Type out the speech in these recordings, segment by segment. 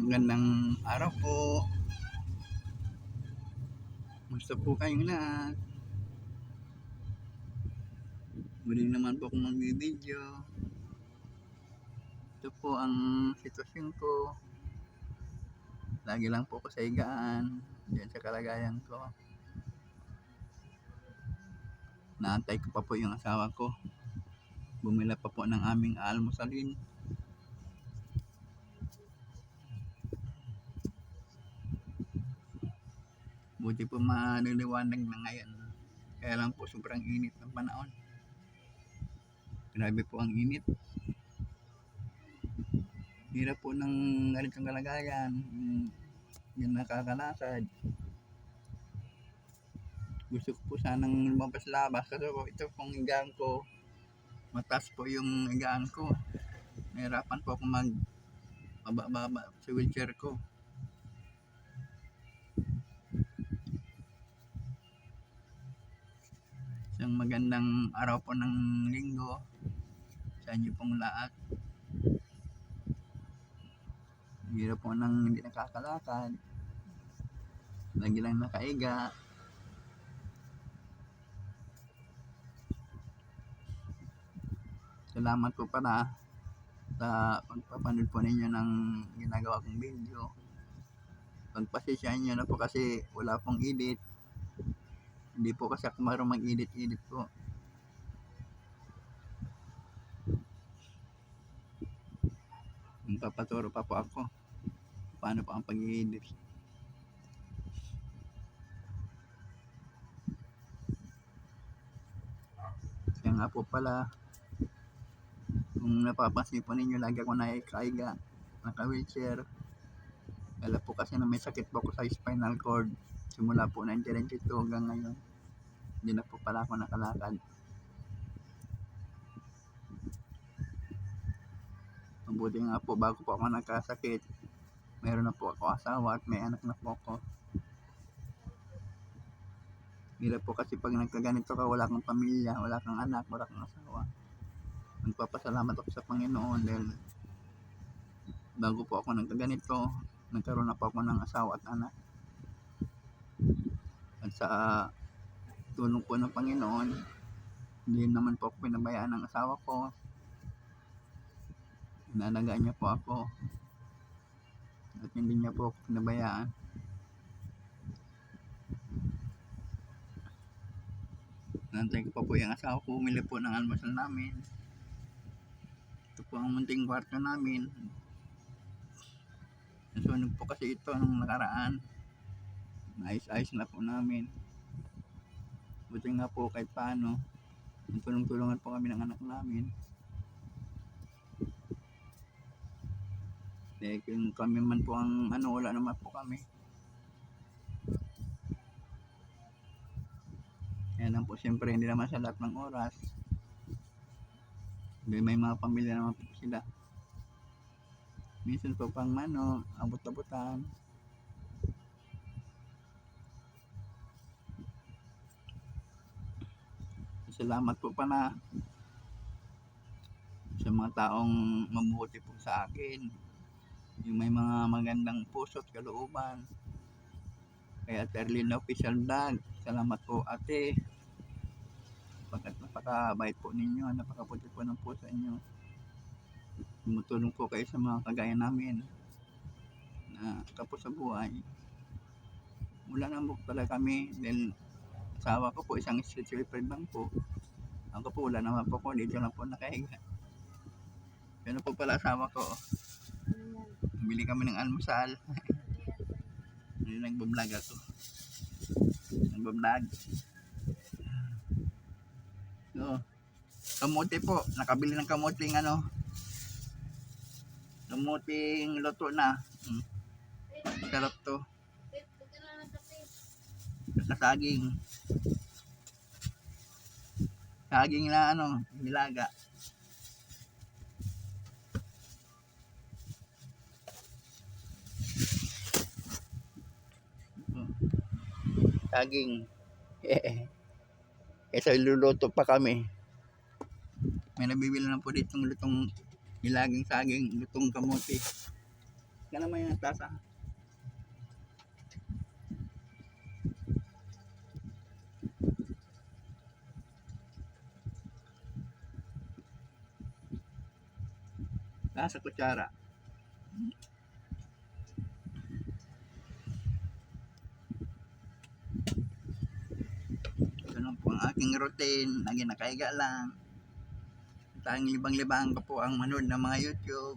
Magandang araw po. Gusto po kayong lahat. Muli naman po akong magbibideo. Ito po ang sitwasyon ko. Lagi lang po ako sa higaan. Diyan sa kalagayan ko. Naantay ko pa po yung asawa ko. Bumila pa po ng aming almusalin. Buti po maliliwanag na ngayon. Kaya lang po sobrang init ng panahon. Grabe po ang init. Hirap po ng ganitong kalagayan. Yung nakakalakad. Gusto ko po sanang lumabas-labas kasi po ito pong higaan ko. Mataas po yung higaan ko. Nahirapan po ako magbaba sa wheelchair ko. Isang magandang araw po ng linggo sa inyo pong lahat. Hirap po nang hindi nakakalakad. Lagi lang nakaiga. Salamat po pala sa pagpapanood po ninyo ng ginagawa kong video. Pagpasensyahan nyo na po kasi wala pong edit. Hindi po kasi ako marunong mag-edit po. Papaturo pa po ako paano po ang pag-edit. Kaya nga po pala, kung napapansin po ninyo, lagi ako nakaiga, naka-wheelchair. Kala po kasi na may sakit po ako sa spinal cord. Simula po 1992 hanggang ngayon. Hindi na po pala ako nakalakad. Mabuti nga po, bago po ako nagkasakit, mayroon na po ako asawa at may anak na po ako. Hirap po kasi pag nagkaganito ka, wala kang pamilya, wala kang anak, wala kang asawa. Nagpapasalamat ako sa Panginoon dahil bago po ako nagkaganito, nagkaroon na po ako ng asawa at anak. At sa tulong po ng Panginoon, hindi naman po ako pinabayaan ng asawa ko. Inalagaan niya po ako. At hindi niya po ako pinabayaan. Nantay ko pa po yung asawa ko, umili po ng almusal namin. Ito po ang munting kwarto namin. Nasunog po kasi ito nung nakaraan. Ayos-ayos na po namin. Buti nga po kahit paano, tulong-tulungan po kami ng anak namin. Dahil kung kami man po ang wala naman po kami. Kaya lang po siyempre hindi naman sa lahat ng oras. May mga pamilya naman po sila. Minsan po pang abot-abotan. Salamat po pala sa mga taong mabuti po sa akin. Yung may mga magandang puso at kalooban. Kaya Terlin Official Vlog, salamat po ate. Pagkat napakabait po ninyo, napakaputi po ng puso inyo. Tumutulong po kayo sa mga kagaya namin na kapos sa buhay. Wala na po pala kami dahil asawa ko po isang street lang po. Ako po wala naman po ko, dito lang po nakahiga. Yan po pala asawa ko. Bili kami ng almusal. Nagbablog ako. Nagbablog. So, kamote po. Nakabili ng kamuting kamuting luto na. Sarap to. Sa saging. Saging na nilaga. Saging. Kesa iluluto pa kami. May nabibili na po ditong lutong nilagang saging, lutong kamote. Ka naman yung tasa. Tasa kutsara. Ganun po ang aking routine. Lagi nakaiga lang. Tanging libang-libang ko po ang manood ng mga YouTube.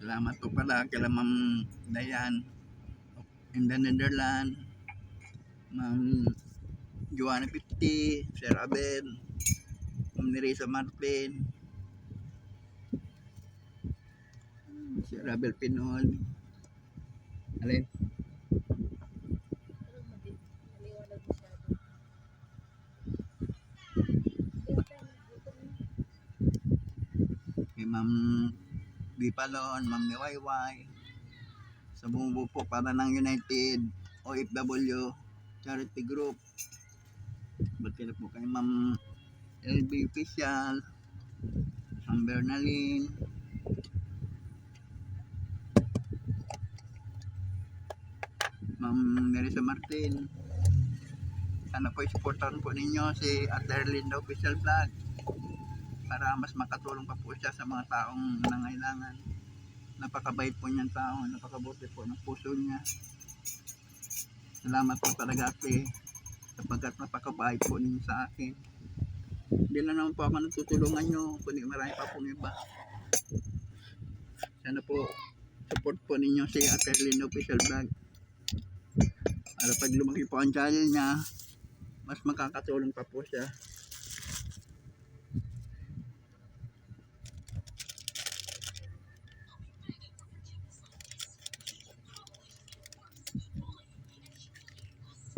Salamat po pala kila Ma'am Dayan in the Netherlands, Ma'am Joanna 50, Sir Abel, Ma'am Nerissa Martin, Sir Abel Pinol. Alin? Kay Ma'am Bipalon, Ma'am Niwayway, sa bumubuo po para ng United OFW Charity Group. Ba't na po kay Ma'am LB Official, Ma'am Bernalyn, Ma'am Nerissa Martin. Sana po supportan po ninyo si Ate Erlinda Official Vlog para mas makatulong pa po siya sa mga taong nangailangan. Napakabait po niyang tao, napakabuti po ng puso niya. Salamat po talaga ate, sapagkat napakabait po ninyo sa akin. Hindi lang naman po ako natutulungan nyo, kundi marami pa pong iba. Sana po support po ninyo si Ate Erlinda Official Vlog para pag lumaki po ang channel niya, mas makakatulong pa po siya.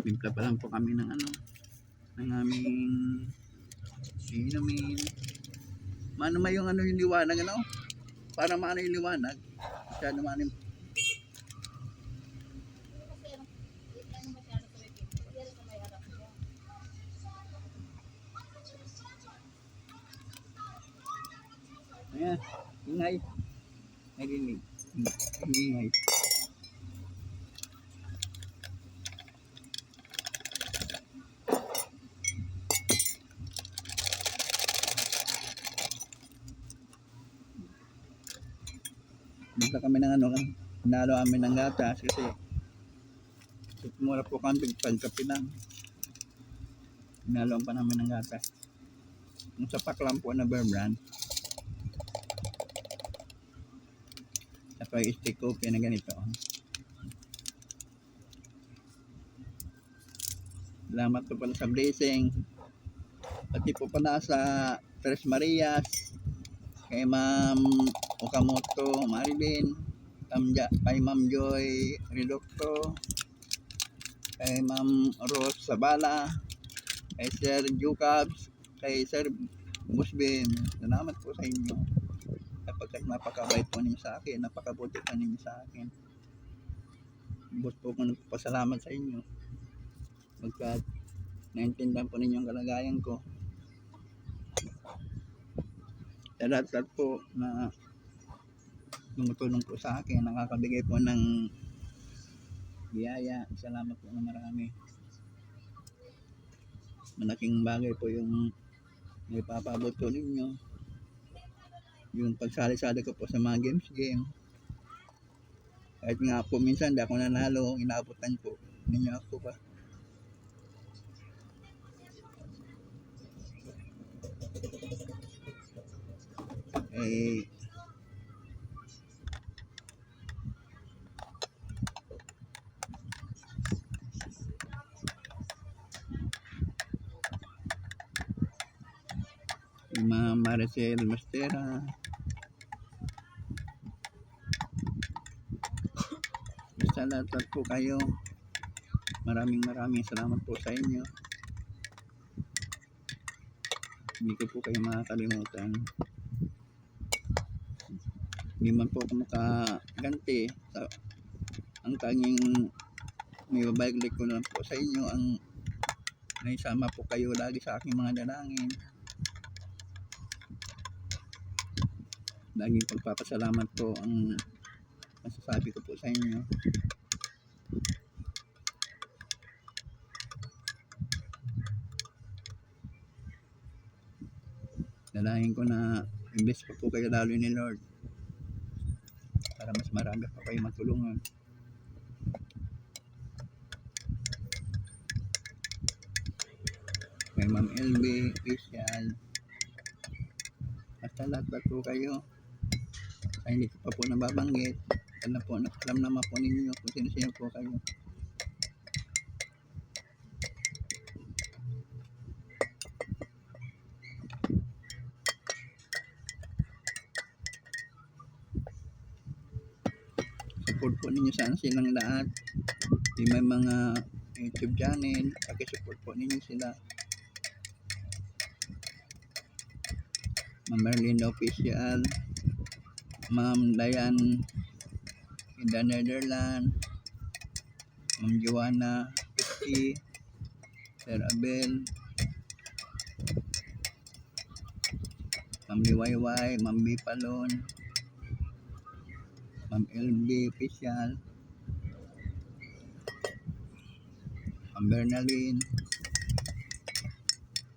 Timpla pa lang po kami ng ng aming inumin. Mano may yung yung liwanag para maano yung liwanag. Siya naman yung ayan, ingay. Narinig. Ingay. Bigla kami ng nalo kami ng gatas kasi mura po kami pagkapi lang. Naloan pa namin ng gatas. Yung sapak lang po na Bear Brand. Saka yung stick coffee na ganito. Salamat po pala sa blessing. Pati po pala sa Tres Marias, kay Ma'am Okamoto Marilyn, kay Ma'am Joy Redocto, kay Ma'am Rose Sabala, kay Sir Jukabs, kay Sir Musbin. Salamat po sa inyo. Kapag napakabait po ninyo sa akin, napakabuti po ninyo sa akin. Bus po ko nagpapasalamat sa inyo. Pagkat naintindihan po ninyo ang kalagayan ko. Sa lahat po na tumutulong po sa akin, nakakabigay po ng biyaya. Salamat po na marami. Malaking bagay po yung ipapabot po ninyo. Yung pagsali-sali ko po sa mga game. Kahit nga po minsan di ako nanalo, inaabutan po ninyo ako pa. Ma'am Maricel Mastera, sa lahat po kayo, maraming salamat po sa inyo. Hindi ko po kayo makakalimutan. Hindi man po ako makaganti. Ang tanging may babayaglik ko lang po sa inyo ang naisama po kayo lagi sa aking mga dalangin. Laging pagpapasalamat po ang masasabi ko po sa inyo. Dalahin ko na i-bless pa po kayo lalo ni Lord para mas marami pa kayo matulungan. Kay Ma'am LB, Official, at lahat po kayo. Ay, hindi ko pa po nababanggit. Alam naman po ninyo kung sino-sino po kayo. Support po ninyo saan silang lahat. May mga YouTube channel, pakisupport po ninyo sila. Ma'am Merlinda Official, Ma'am Dayan in the Netherlands, Ma'am Joanna Pitti, Sir Abel, Ma'am Liwayway, Ma'am B. Palon, Ma'am LB Official, Ma'am Bernaline,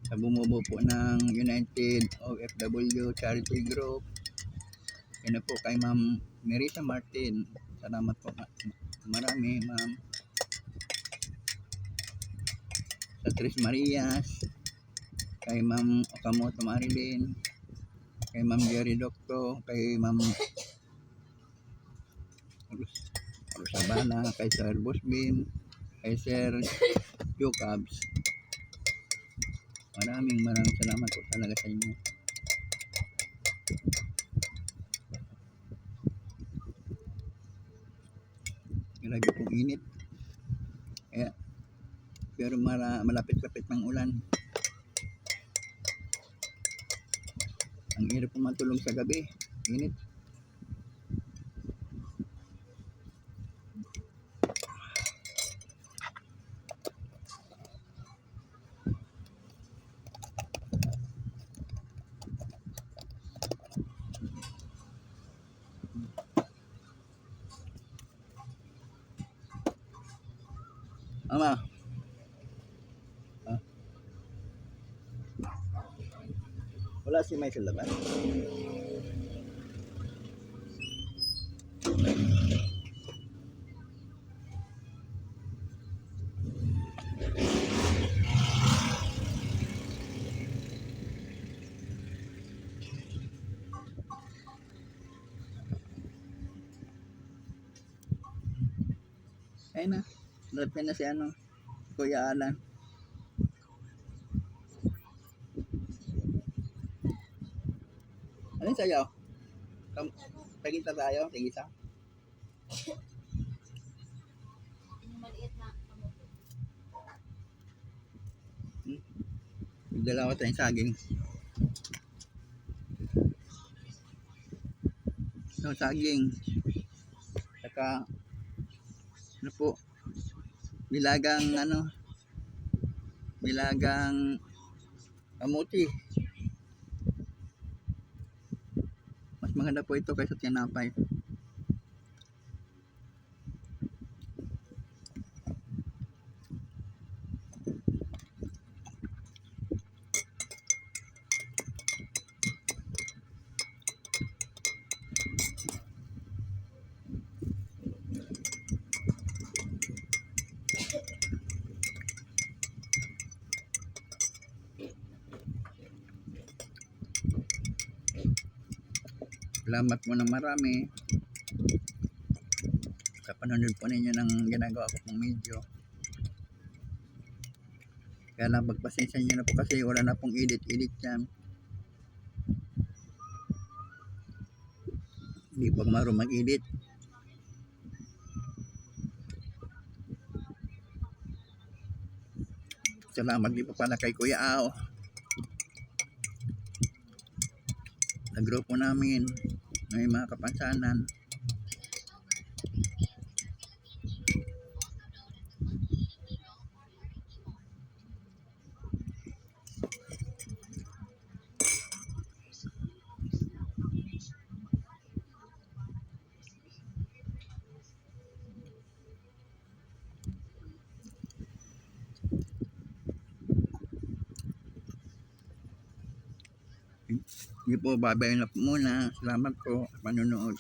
sa bumubo po ng United OFW Charity Group. Yan po kay Ma'am Marisa Martin. Salamat po marami, Ma'am. Sa Tris Marias, kay Ma'am Okamoto Marilyn, kay Ma'am Jerry Docto, kay Ma'am Rosabana, kay Sir Busbin, kay Sir Jokabs. Maraming salamat po talaga sa inyo. Grabe pong init. Kaya, pero malapit-lapit ng ulan. Ang hirap po matulog sa gabi. Init. Ama. Wala si May sa labas. Ayun na. Malapit na si Kuya Alan. Ano sa'yo? Tagita tayo? Tagita? Dalawa tayong saging. So, saging. Saka, ano po, nilagang kamuti. Mas maganda po ito kaysa tinapay. Salamat mo ng marami sa panonood po ninyo ng ginagawa ko pong video. Kaya lang pagpasensya nyo na po kasi wala na pong edit yan. Hindi pa marunong mag-edit. Salamat din po pala kay Kuya Ao. Sa grupo namin may mga kapansanan. Sige po, babay na po muna. Salamat po sa panonood.